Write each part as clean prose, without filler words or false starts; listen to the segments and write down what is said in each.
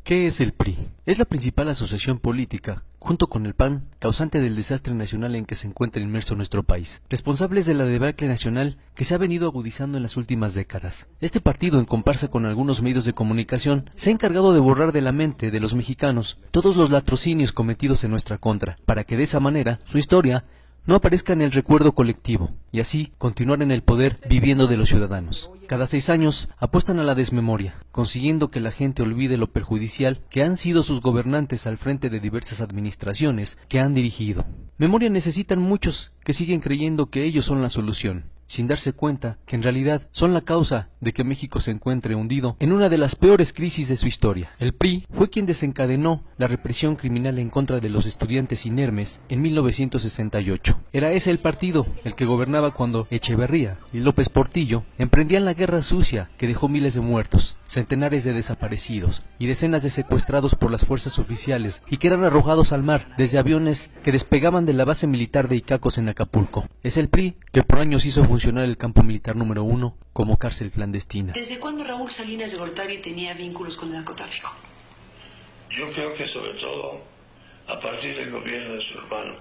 ¿Qué es el PRI? Es la principal asociación política, junto con el PAN, causante del desastre nacional en que se encuentra inmerso nuestro país, responsables de la debacle nacional que se ha venido agudizando en las últimas décadas. Este partido, en comparsa con algunos medios de comunicación, se ha encargado de borrar de la mente de los mexicanos todos los latrocinios cometidos en nuestra contra, para que de esa manera su historia no aparezca en el recuerdo colectivo, y así continuar en el poder viviendo de los ciudadanos. Cada 6 años apuestan a la desmemoria, consiguiendo que la gente olvide lo perjudicial que han sido sus gobernantes al frente de diversas administraciones que han dirigido. Memoria necesitan muchos que siguen creyendo que ellos son la solución, sin darse cuenta que en realidad son la causa de que México se encuentre hundido en una de las peores crisis de su historia. El PRI fue quien desencadenó la represión criminal en contra de los estudiantes inermes en 1968. Era ese el partido el que gobernaba cuando Echeverría y López Portillo emprendían la guerra sucia que dejó miles de muertos, centenares de desaparecidos y decenas de secuestrados por las fuerzas oficiales y que eran arrojados al mar desde aviones que despegaban de la base militar de Icacos en Acapulco. Es el PRI que por años hizo funcionar el campo militar número 1 como cárcel clandestina. ¿Desde cuándo Raúl Salinas de Gortari tenía vínculos con el narcotráfico? Yo creo que sobre todo a partir del gobierno de su hermano.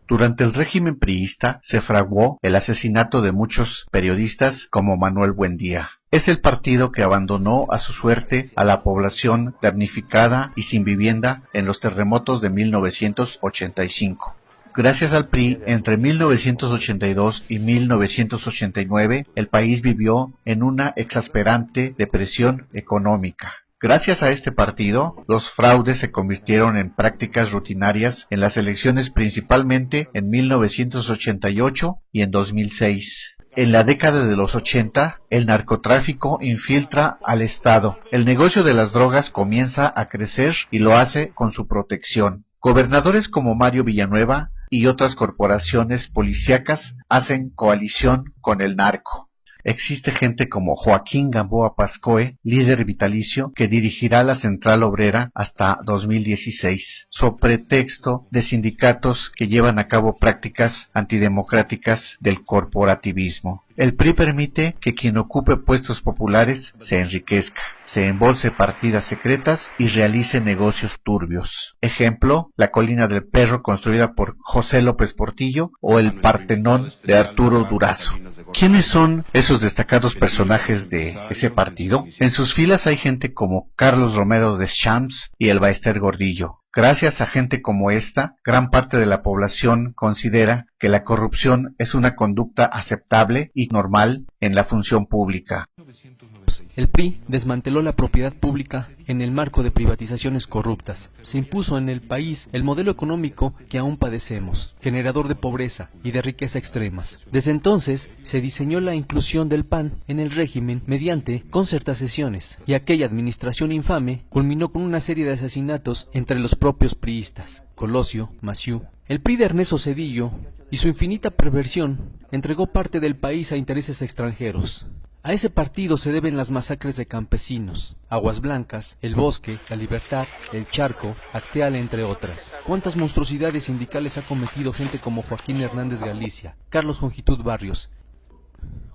Durante el régimen priista se fraguó el asesinato de muchos periodistas como Manuel Buendía. Es el partido que abandonó a su suerte a la población damnificada y sin vivienda en los terremotos de 1985. Gracias al PRI, entre 1982 y 1989, el país vivió en una exasperante depresión económica. Gracias a este partido, los fraudes se convirtieron en prácticas rutinarias en las elecciones, principalmente en 1988 y en 2006. En la década de los 80, el narcotráfico infiltra al Estado. El negocio de las drogas comienza a crecer y lo hace con su protección. Gobernadores como Mario Villanueva y otras corporaciones policíacas hacen coalición con el narco. Existe gente como Joaquín Gamboa Pascoe, líder vitalicio, que dirigirá la Central Obrera hasta 2016, sobre pretexto de sindicatos que llevan a cabo prácticas antidemocráticas del corporativismo. El PRI permite que quien ocupe puestos populares se enriquezca, se embolse partidas secretas y realice negocios turbios. Ejemplo, la Colina del Perro construida por José López Portillo o el Partenón de Arturo Durazo. ¿Quiénes son esos destacados personajes de ese partido? En sus filas hay gente como Carlos Romero Deschamps y el Baester Gordillo. Gracias a gente como esta, gran parte de la población considera que la corrupción es una conducta aceptable y normal en la función pública. El PRI desmanteló la propiedad pública en el marco de privatizaciones corruptas. Se impuso en el país el modelo económico que aún padecemos, generador de pobreza y de riqueza extremas. Desde entonces se diseñó la inclusión del PAN en el régimen mediante concertaciones, y aquella administración infame culminó con una serie de asesinatos entre los propios priistas. Colosio, Maciú, el PRI de Ernesto Zedillo y su infinita perversión entregó parte del país a intereses extranjeros. A ese partido se deben las masacres de campesinos, Aguas Blancas, El Bosque, La Libertad, El Charco, Acteal, entre otras. ¿Cuántas monstruosidades sindicales ha cometido gente como Joaquín Hernández Galicia, Carlos Longitud Barrios?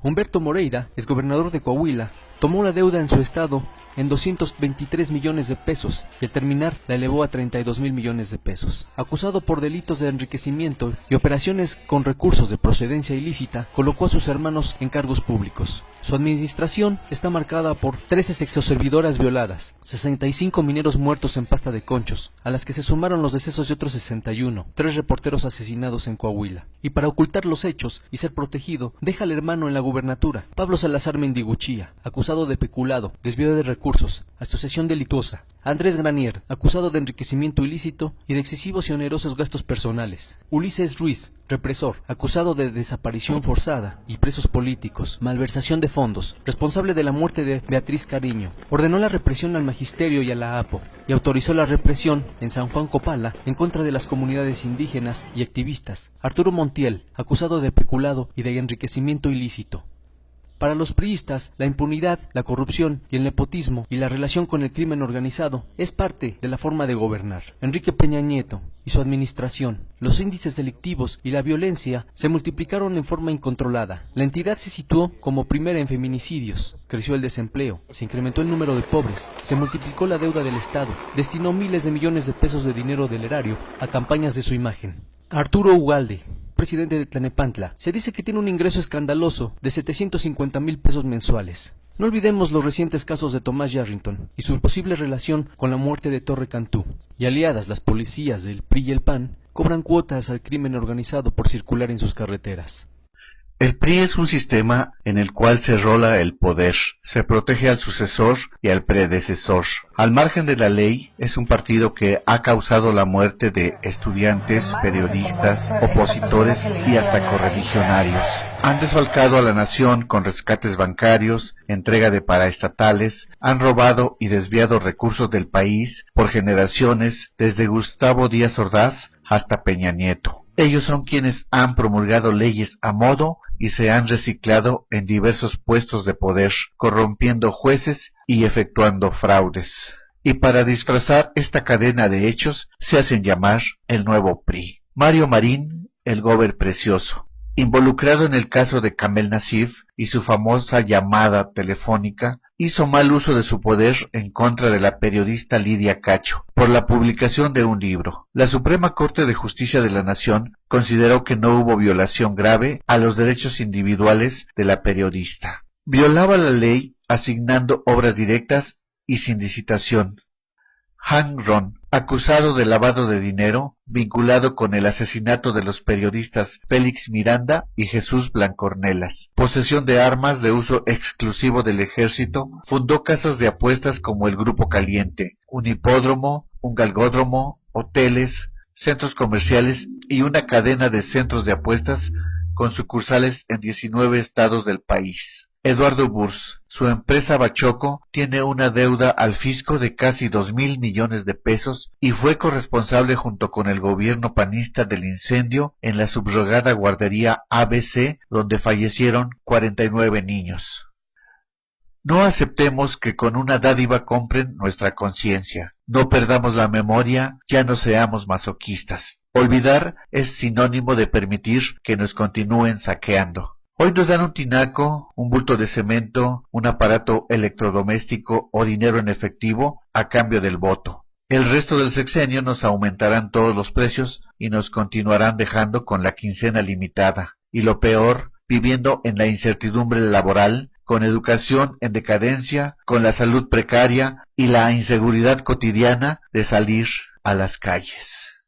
Humberto Moreira, exgobernador de Coahuila, tomó la deuda en su estado en 223 millones de pesos y al terminar la elevó a 32,000 millones de pesos. Acusado por delitos de enriquecimiento y operaciones con recursos de procedencia ilícita, colocó a sus hermanos en cargos públicos. Su administración está marcada por 13 sexoservidoras violadas, 65 mineros muertos en pasta de conchos, a las que se sumaron los decesos de otros 61, 3 reporteros asesinados en Coahuila. Y para ocultar los hechos y ser protegido, deja al hermano en la gubernatura, Pablo Salazar Mendiguchía, acusado de peculado, desvío de recursos, asociación delictuosa. Andrés Granier, acusado de enriquecimiento ilícito y de excesivos y onerosos gastos personales. Ulises Ruiz, represor, acusado de desaparición forzada y presos políticos, malversación de fondos, responsable de la muerte de Beatriz Cariño. Ordenó la represión al magisterio y a la APO y autorizó la represión en San Juan Copala en contra de las comunidades indígenas y activistas. Arturo Montiel, acusado de peculado y de enriquecimiento ilícito. Para los priistas, la impunidad, la corrupción y el nepotismo y la relación con el crimen organizado es parte de la forma de gobernar. Enrique Peña Nieto y su administración, los índices delictivos y la violencia se multiplicaron en forma incontrolada. La entidad se situó como primera en feminicidios, creció el desempleo, se incrementó el número de pobres, se multiplicó la deuda del Estado, destinó miles de millones de pesos de dinero del erario a campañas de su imagen. Arturo Ugalde, presidente de Tlanepantla, se dice que tiene un ingreso escandaloso de 750,000 pesos mensuales. No olvidemos los recientes casos de Tomás Yarrington y su posible relación con la muerte de Torre Cantú. Y aliadas, las policías del PRI y el PAN cobran cuotas al crimen organizado por circular en sus carreteras. El PRI es un sistema en el cual se rola el poder, se protege al sucesor y al predecesor. Al margen de la ley, es un partido que ha causado la muerte de estudiantes, periodistas, opositores y hasta correligionarios. Han desfalcado a la nación con rescates bancarios, entrega de paraestatales, han robado y desviado recursos del país por generaciones, desde Gustavo Díaz Ordaz hasta Peña Nieto. Ellos son quienes han promulgado leyes a modo y se han reciclado en diversos puestos de poder, corrompiendo jueces y efectuando fraudes. Y para disfrazar esta cadena de hechos, se hacen llamar el nuevo PRI. Mario Marín, el gober precioso, involucrado en el caso de Kamel Nacif y su famosa llamada telefónica, hizo mal uso de su poder en contra de la periodista Lidia Cacho por la publicación de un libro. La Suprema Corte de Justicia de la Nación consideró que no hubo violación grave a los derechos individuales de la periodista. Violaba la ley asignando obras directas y sin licitación. Han Ron, acusado de lavado de dinero, vinculado con el asesinato de los periodistas Félix Miranda y Jesús Blancornelas. Posesión de armas de uso exclusivo del ejército, fundó casas de apuestas como el Grupo Caliente, un hipódromo, un galgódromo, hoteles, centros comerciales y una cadena de centros de apuestas con sucursales en 19 estados del país. Eduardo Burs, su empresa Bachoco, tiene una deuda al fisco de casi 2,000 millones de pesos y fue corresponsable junto con el gobierno panista del incendio en la subrogada guardería ABC, donde fallecieron 49 niños. No aceptemos que con una dádiva compren nuestra conciencia. No perdamos la memoria, ya no seamos masoquistas. Olvidar es sinónimo de permitir que nos continúen saqueando. Hoy nos dan un tinaco, un bulto de cemento, un aparato electrodoméstico o dinero en efectivo a cambio del voto. El resto del sexenio nos aumentarán todos los precios y nos continuarán dejando con la quincena limitada. Y lo peor, viviendo en la incertidumbre laboral, con educación en decadencia, con la salud precaria y la inseguridad cotidiana de salir a las calles.